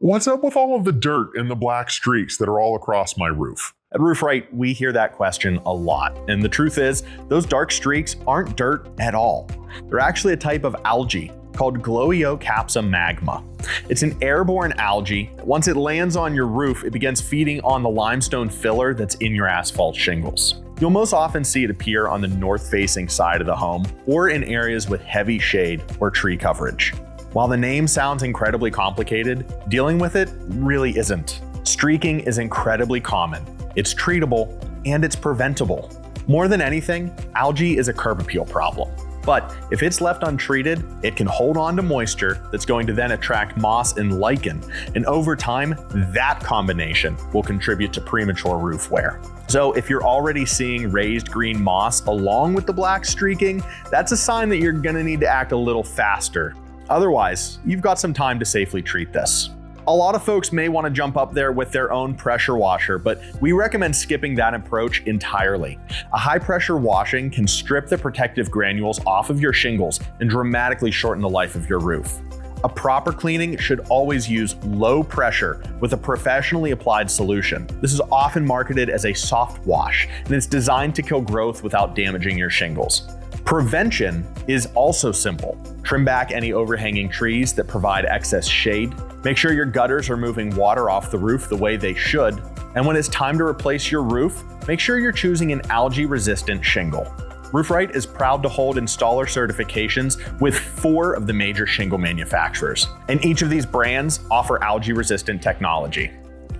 What's up with all of the dirt and the black streaks that are all across my roof? At RoofRight, we hear that question a lot, and the truth is, those dark streaks aren't dirt at all. They're actually a type of algae called Gloeocapsa Magma. It's an airborne algae. Once it lands on your roof, it begins feeding on the limestone filler that's in your asphalt shingles. You'll most often see it appear on the north-facing side of the home or in areas with heavy shade or tree coverage. While the name sounds incredibly complicated, dealing with it really isn't. Streaking is incredibly common, it's treatable, and it's preventable. More than anything, algae is a curb appeal problem. But if it's left untreated, it can hold on to moisture that's going to then attract moss and lichen, and over time, that combination will contribute to premature roof wear. So if you're already seeing raised green moss along with the black streaking, that's a sign that you're gonna need to act a little faster. Otherwise, you've got some time to safely treat this. A lot of folks may want to jump up there with their own pressure washer, but we recommend skipping that approach entirely. A high pressure washing can strip the protective granules off of your shingles and dramatically shorten the life of your roof. A proper cleaning should always use low pressure with a professionally applied solution. This is often marketed as a soft wash, and it's designed to kill growth without damaging your shingles. Prevention is also simple. Trim back any overhanging trees that provide excess shade. Make sure your gutters are moving water off the roof the way they should. And when it's time to replace your roof, make sure you're choosing an algae-resistant shingle. RoofRight is proud to hold installer certifications with 4 of the major shingle manufacturers. And each of these brands offer algae-resistant technology.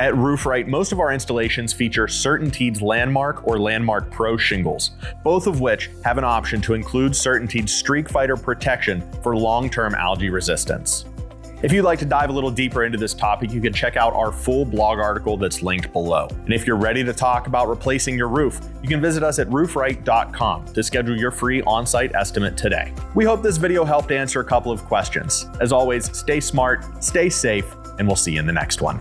At RoofRight, most of our installations feature CertainTeed's Landmark or Landmark Pro shingles, both of which have an option to include CertainTeed's StreakFighter protection for long-term algae resistance. If you'd like to dive a little deeper into this topic, you can check out our full blog article that's linked below. And if you're ready to talk about replacing your roof, you can visit us at roofright.com to schedule your free on-site estimate today. We hope this video helped answer a couple of questions. As always, stay smart, stay safe, and we'll see you in the next one.